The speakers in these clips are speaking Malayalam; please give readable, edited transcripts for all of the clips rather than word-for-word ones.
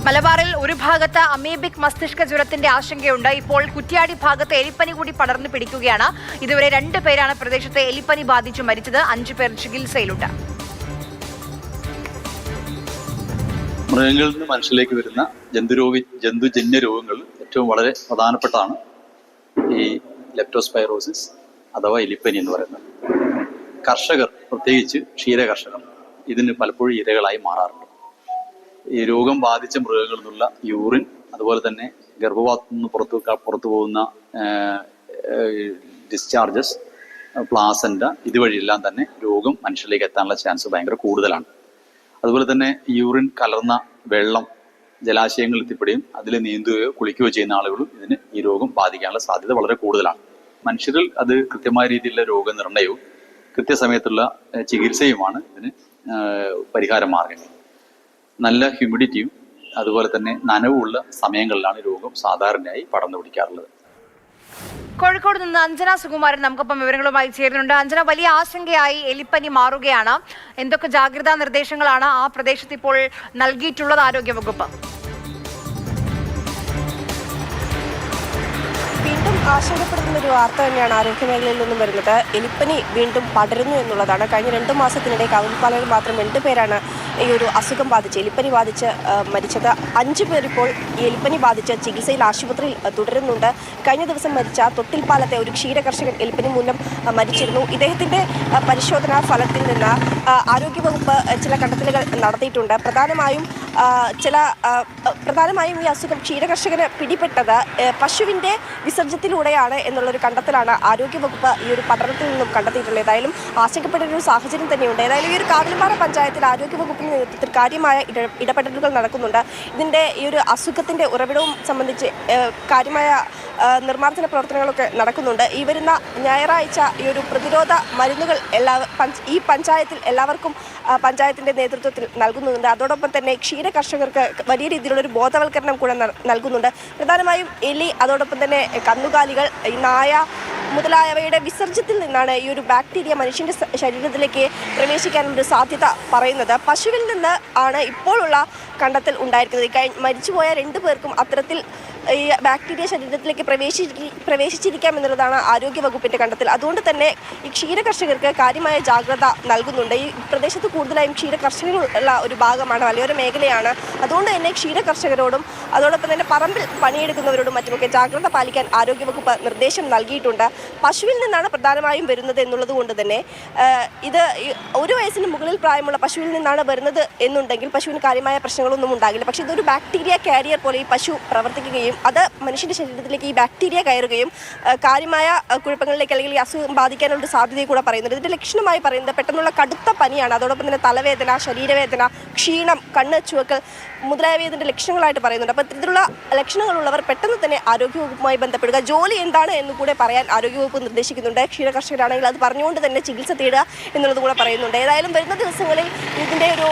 മലബാറിൽ ഒരു ഭാഗത്ത് അമീബിക് മസ്തിഷ്ക ജ്വരത്തിന്റെ ആശങ്കയുണ്ട്. ഇപ്പോൾ കുറ്റ്യാടി ഭാഗത്ത് എലിപ്പനി കൂടി പടർന്നു പിടിക്കുകയാണ്. ഇതുവരെ 2 പേരാണ് പ്രദേശത്തെ എലിപ്പനി ബാധിച്ചു മരിച്ചത്. 5 പേർ ചികിത്സയിലുണ്ട്. മൃഗങ്ങളിൽ നിന്ന് മനുഷ്യരിലേക്ക് വരുന്ന ജന്തുജന്യ രോഗങ്ങൾ ഏറ്റവും വളരെ പ്രധാനപ്പെട്ടതാണ് ഈ ലെപ്റ്റോസ്പൈറോസിസ് അഥവാ എലിപ്പനി എന്ന് പറയുന്നത്. കർഷകർ, പ്രത്യേകിച്ച് ക്ഷീര കർഷകർ, ഇതിന് പലപ്പോഴും ഇരകളായി മാറാറുണ്ട്. ഈ രോഗം ബാധിച്ച മൃഗങ്ങളിൽ നിന്നുള്ള യൂറിൻ, അതുപോലെ തന്നെ ഗർഭപാത്രത്തിൽ നിന്ന് പുറത്തു പോകുന്ന ഡിസ്ചാർജസ്, പ്ലാസന്റ, ഇതുവഴിയെല്ലാം തന്നെ രോഗം മനുഷ്യരിലേക്ക് എത്താനുള്ള ചാൻസ് ഭയങ്കര കൂടുതലാണ്. അതുപോലെ തന്നെ യൂറിൻ കലർന്ന വെള്ളം ജലാശയങ്ങളിൽ എത്തിപ്പെടുകയും അതിൽ നീന്തുകയോ കുളിക്കുകയോ ചെയ്യുന്ന ആളുകളും ഈ രോഗം ബാധിക്കാനുള്ള സാധ്യത വളരെ കൂടുതലാണ്. മനുഷ്യരിൽ അത് കൃത്യമായ രീതിയിലുള്ള രോഗനിർണയവും കൃത്യസമയത്തുള്ള ചികിത്സയുമാണ് ഇതിന് പരിഹാര മാർഗങ്ങൾ. നല്ല ഹ്യൂമിഡിറ്റിയും അതുപോലെ തന്നെ നനവുള്ള സമയങ്ങളിലാണ് രോഗം സാധാരണയായി പടർന്നു പിടിക്കാറുള്ളത്. കോഴിക്കോട് നിന്ന് അഞ്ജന സുകുമാരൻ നമുക്കൊപ്പം വിവരങ്ങളുമായി ചേരുന്നുണ്ട്. അഞ്ജന, വലിയ ആശങ്കയായി എലിപ്പനി മാറുകയാണ്. എന്തൊക്കെ ജാഗ്രതാ നിർദ്ദേശങ്ങളാണ് ആ പ്രദേശത്ത് ഇപ്പോൾ നൽകിയിട്ടുള്ളത് ആരോഗ്യവകുപ്പ്? വീണ്ടും ആശങ്കപ്പെടുന്ന ഒരു വാർത്ത തന്നെയാണ് ആരോഗ്യമേഖലയിൽ നിന്നും വരുന്നത്. എലിപ്പനി വീണ്ടും പടരുന്നു എന്നുള്ളതാണ്. കഴിഞ്ഞ 2 മാസത്തിനിടെ കാവുംപാലയിൽ മാത്രം 2 പേരാണ് ഈ ഒരു അസുഖം ബാധിച്ച് എലിപ്പനി ബാധിച്ച് മരിച്ചത്. 5 പേർ ഇപ്പോൾ ഈ എലിപ്പനി ബാധിച്ച് ചികിത്സയിൽ ആശുപത്രിയിൽ തുടരുന്നുണ്ട്. കഴിഞ്ഞ ദിവസം മരിച്ച തൊട്ടിൽപ്പാലത്തെ ഒരു ക്ഷീര കർഷകൻ എലിപ്പനി മൂലം മരിച്ചിരുന്നു. ഇദ്ദേഹത്തിൻ്റെ പരിശോധനാ ഫലത്തിൽ നിന്ന് ആരോഗ്യവകുപ്പ് ചില കണ്ടെത്തലുകൾ നടത്തിയിട്ടുണ്ട്. പ്രധാനമായും ഈ അസുഖം ക്ഷീരകർഷകന് പിടിപെട്ടത് പശുവിൻ്റെ വിസർജ്യത്തിലൂടെയാണ് എന്നുള്ളൊരു കണ്ടെത്തലാണ് ആരോഗ്യവകുപ്പ് ഈ ഒരു പഠനത്തിൽ നിന്നും കണ്ടെത്തിയിട്ടുള്ളത്. ഏതായാലും ആശങ്കപ്പെടുന്ന ഒരു സാഹചര്യം തന്നെയുണ്ട്. ഏതായാലും ഈ ഒരു കാവിൽപ്പാറ പഞ്ചായത്തിൽ ആരോഗ്യവകുപ്പിന്റെ നേതൃത്വത്തിൽ കാര്യമായ ഇടപെടലുകൾ നടക്കുന്നുണ്ട്. ഇതിൻ്റെ ഈ ഒരു അസുഖത്തിൻ്റെ ഉറവിടവും സംബന്ധിച്ച് കാര്യമായ നിർമ്മാർജ്ജന പ്രവർത്തനങ്ങളൊക്കെ നടക്കുന്നുണ്ട്. ഈ വരുന്ന ഞായറാഴ്ച ഈ ഒരു പ്രതിരോധ മരുന്നുകൾ ഈ പഞ്ചായത്തിൽ എല്ലാവർക്കും പഞ്ചായത്തിൻ്റെ നേതൃത്വത്തിൽ നൽകുന്നുണ്ട്. അതോടൊപ്പം തന്നെ ക്ഷീര കർഷകർക്ക് വലിയ രീതിയിലുള്ളൊരു ബോധവൽക്കരണം കൂടെ നൽകുന്നുണ്ട്. പ്രധാനമായും എലി, അതോടൊപ്പം തന്നെ കന്നുകാലികൾ, ഈ നായ മുതലായവയുടെ വിസർജ്യത്തിൽ നിന്നാണ് ഈ ഒരു ബാക്ടീരിയ മനുഷ്യൻ്റെ ശരീരത്തിലേക്ക് പ്രവേശിക്കാനുള്ളൊരു സാധ്യത പറയുന്നത്. പശുവിൽ നിന്ന് ആണ് ഇപ്പോഴുള്ള കണ്ടെത്തൽ ഉണ്ടായിരിക്കുന്നത്. മരിച്ചുപോയ 2 പേർക്കും അത്തരത്തിൽ ഈ ബാക്ടീരിയ ശരീരത്തിലേക്ക് പ്രവേശിച്ചിരിക്കാം എന്നുള്ളതാണ് ആരോഗ്യവകുപ്പിൻ്റെ കണ്ടെത്തൽ. അതുകൊണ്ട് തന്നെ ഈ ക്ഷീര കർഷകർക്ക് കാര്യമായ ജാഗ്രത നൽകുന്നുണ്ട്. ഈ പ്രദേശത്ത് കൂടുതലായും ക്ഷീര കർഷകരുള്ള ഒരു ഭാഗമാണ്, മലയോര മേഖലയാണ്. അതുകൊണ്ട് തന്നെ ക്ഷീര കർഷകരോടും അതോടൊപ്പം തന്നെ പറമ്പിൽ പണിയെടുക്കുന്നവരോടും മറ്റുമൊക്കെ ജാഗ്രത പാലിക്കാൻ ആരോഗ്യവകുപ്പ് നിർദ്ദേശം നൽകിയിട്ടുണ്ട്. പശുവിൽ നിന്നാണ് പ്രധാനമായും വരുന്നത് എന്നുള്ളത് കൊണ്ട് തന്നെ ഇത് 1 വയസ്സിന് മുകളിൽ പ്രായമുള്ള പശുവിൽ നിന്നാണ് വരുന്നത് എന്നുണ്ടെങ്കിൽ പശുവിന് കാര്യമായ പ്രശ്നങ്ങളൊന്നും ഉണ്ടാകില്ല. പക്ഷേ ഇതൊരു ബാക്ടീരിയ കാരിയർ പോലെ ഈ പശു പ്രവർത്തിക്കുകയും അത് മനുഷ്യൻ്റെ ശരീരത്തിലേക്ക് ഈ ബാക്ടീരിയ കയറുകയും കാര്യമായ കുഴപ്പങ്ങളിലേക്ക് അല്ലെങ്കിൽ ഈ അസുഖം ബാധിക്കാനുള്ള സാധ്യതയെ കൂടെ പറയുന്നുണ്ട്. ഇതിൻ്റെ ലക്ഷണമായി പറയുന്നത് പെട്ടെന്നുള്ള കടുത്ത പനിയാണ്. അതോടൊപ്പം തന്നെ തലവേദന, ശരീരവേദന, ക്ഷീണം, കണ്ണ് ചുവക്കൽ മുതലായവ ഇതിൻ്റെ ലക്ഷണങ്ങളായിട്ട് പറയുന്നുണ്ട്. അപ്പോൾ ഇത്തരത്തിലുള്ള ലക്ഷണങ്ങളുള്ളവർ പെട്ടെന്ന് തന്നെ ആരോഗ്യവകുപ്പുമായി ബന്ധപ്പെടുക. ജോലി എന്താണ് എന്ന് കൂടെ പറയാൻ ആരോഗ്യവകുപ്പ് നിർദ്ദേശിക്കുന്നുണ്ട്. ക്ഷീര കർഷകരാണെങ്കിൽ അത് പറഞ്ഞുകൊണ്ട് തന്നെ ചികിത്സ തേടുക എന്നുള്ളത് കൂടെ പറയുന്നുണ്ട്. ഏതായാലും വരുന്ന ദിവസങ്ങളിൽ ഇതിൻ്റെ ഒരു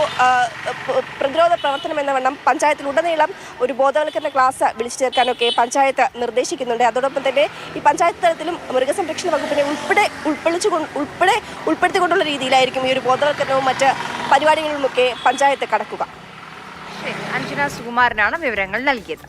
പ്രതിരോധ പ്രവർത്തനം എന്ന വണ്ണം പഞ്ചായത്തിലുടനീളം ഒരു ബോധവൽക്കരണ ക്ലാസ് വിളിച്ചു ചേർക്കാനൊക്കെ പഞ്ചായത്ത് നിർദ്ദേശിക്കുന്നുണ്ട്. അതോടൊപ്പം തന്നെ ഈ പഞ്ചായത്ത് തലത്തിലും മൃഗസംരക്ഷണ വകുപ്പിനെ ഉൾപ്പെടുത്തിക്കൊണ്ടുള്ള രീതിയിലായിരിക്കും ഈ ഒരു ബോധവൽക്കരണവും മറ്റ് പരിപാടികളിലുമൊക്കെ പഞ്ചായത്ത് കടക്കുക. അഞ്ജന സുകുമാരനാണ് വിവരങ്ങൾ നൽകിയത്.